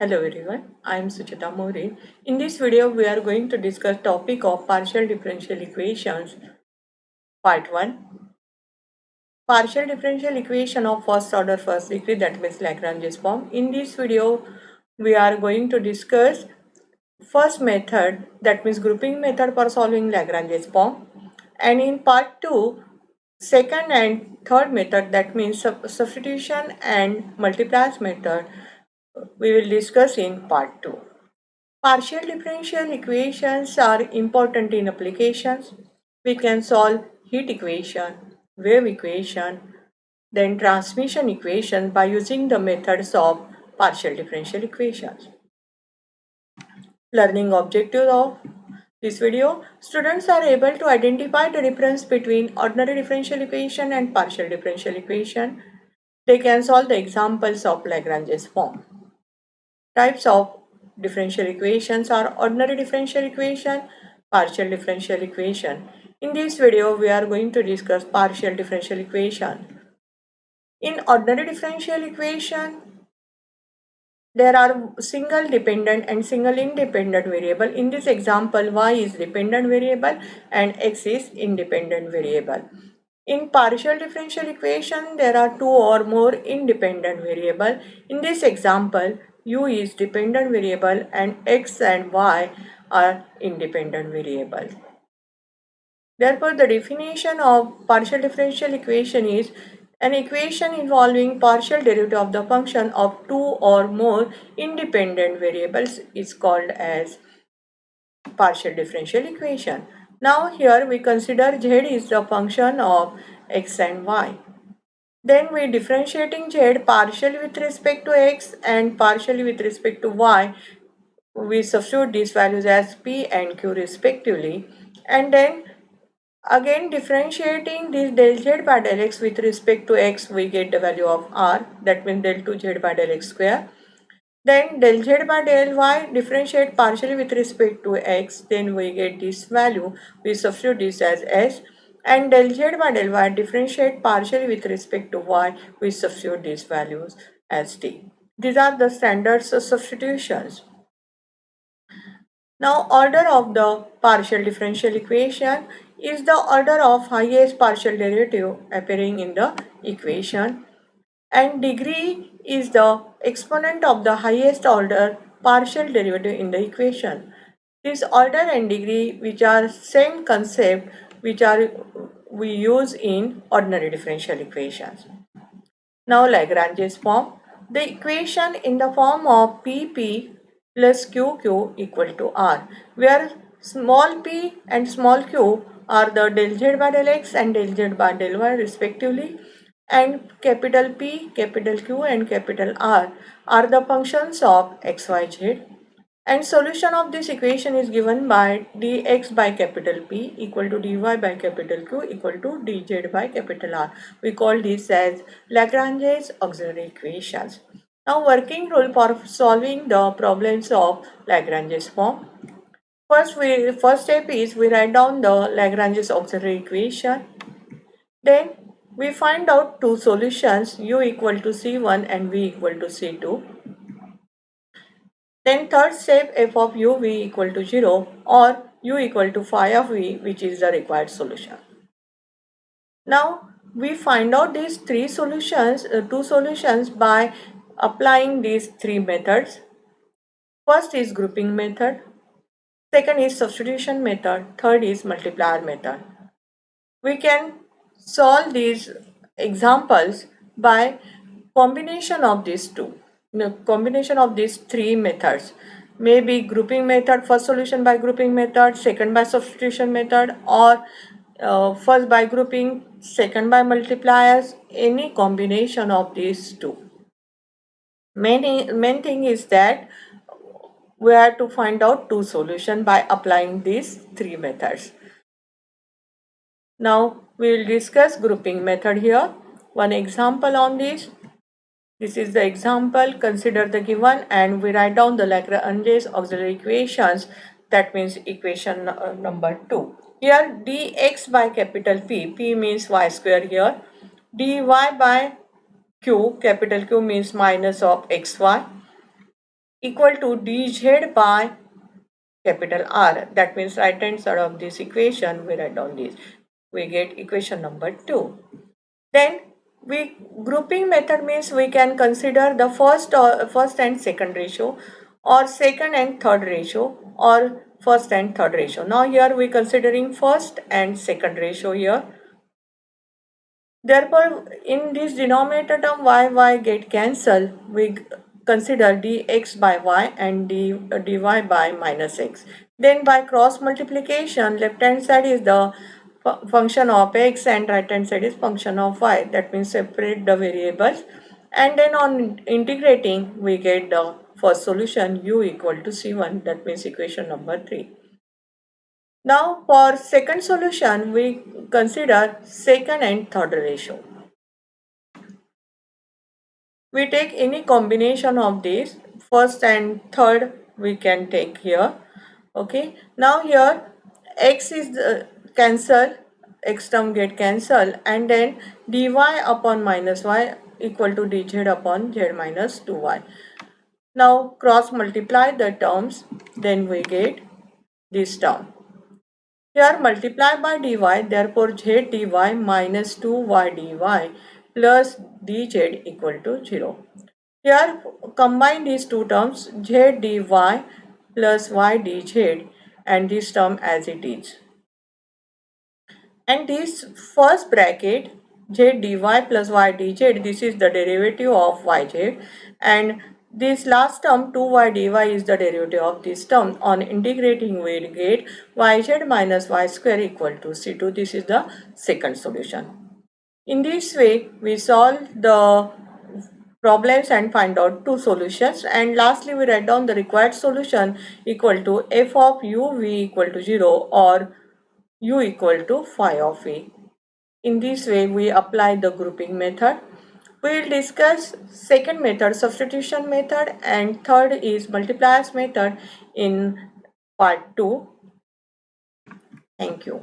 Hello everyone, I am Suchita More. In this video, we are going to discuss topic of partial differential equations, part 1. Partial differential equation of first order first degree, that means Lagrange's form. In this video, we are going to discuss first method, that means grouping method for solving Lagrange's form. And in part 2, second and third method, that means substitution and multipliers method, we will discuss in part 2. Partial differential equations are important in applications. We can solve heat equation, wave equation, then transmission equation by using the methods of partial differential equations. Learning objective of this video, students are able to identify the difference between ordinary differential equation and partial differential equation. They can solve the examples of Lagrange's form. Types of differential equations are ordinary differential equation, partial differential equation. In this video, we are going to discuss partial differential equation. In ordinary differential equation, there are single dependent and single independent variable. In this example, y is dependent variable and x is independent variable. In partial differential equation, there are two or more independent variable. In this example, u is dependent variable and x and y are independent variable. Therefore, the definition of partial differential equation is an equation involving partial derivative of the function of two or more independent variables is called as partial differential equation. Now here we consider z is the function of x and y. Then we differentiating z partially with respect to x and partially with respect to y. We substitute these values as p and q respectively, and then again differentiating this del z by del x with respect to x, we get the value of r, that means del 2z by del x square. Then del z by del y differentiate partially with respect to x, then we get this value, we substitute this as s. And del z by del y differentiate partially with respect to y, we substitute these values as t. These are the standard substitutions. Now order of the partial differential equation is the order of highest partial derivative appearing in the equation, and degree is the exponent of the highest order partial derivative in the equation. This order and degree, which are same concept, which are we use in ordinary differential equations. Now Lagrange's form. The equation in the form of Pp plus Qq equal to R, where small p and small q are the del z by del x and del z by del y respectively, and capital P, capital Q and capital R are the functions of x, y, z. And solution of this equation is given by dx by capital P equal to dy by capital Q equal to dz by capital R. We call this as Lagrange's auxiliary equations. Now working rule for solving the problems of Lagrange's form. First step is we write down the Lagrange's auxiliary equation. Then we find out two solutions, u equal to c1 and v equal to c2. Then third step, f of u v equal to 0 or u equal to phi of v, which is the required solution. Now we find out these two solutions by applying these three methods. First is grouping method, second is substitution method, third is multiplier method. We can solve these examples by combination of these two. Combination of these three methods, maybe grouping method, first solution by grouping method, second by substitution method, or first by grouping, second by multipliers, any combination of these two. Main thing is that we have to find out two solutions by applying these three methods. Now we will discuss grouping method here. One example on this. This is the example. Consider the given and we write down the Lagrange's auxiliary equations. That means equation number 2. Here dx by capital P, P means y square here. Dy by Q, capital Q means minus of xy. equal to dz by capital R. That means right hand side of this equation we write down this. We get equation number 2. Then we grouping method means we can consider the first and second ratio, or second and third ratio, or first and third ratio. Now here we considering first and second ratio here. Therefore, in this denominator term y get cancelled, we consider dx by y and dy by minus x. Then by cross multiplication, left hand side is the function of x and right hand side is function of y. That means separate the variables, and then on integrating we get the first solution u equal to c1. That means equation number 3. Now for second solution, we consider second and third ratio. We take any combination of these, first and third we can take here. Okay, now here x is cancel, x term get cancelled, and then dy upon minus y equal to dz upon z minus 2y. Now cross multiply the terms, then we get this term. Here multiply by dy, therefore z dy minus 2y dy plus dz equal to 0. Here combine these two terms, z dy plus y dz, and this term as it is. And this first bracket z dy plus y dz, this is the derivative of yz, and this last term 2y dy is the derivative of this term. On integrating we will get yz minus y square equal to c2. This is the second solution. In this way we solve the problems and find out two solutions, and lastly we write down the required solution equal to f of u v equal to 0 or u equal to phi of v. In this way we apply the grouping method. We will discuss second method, substitution method, and third is multipliers method in part 2. Thank you.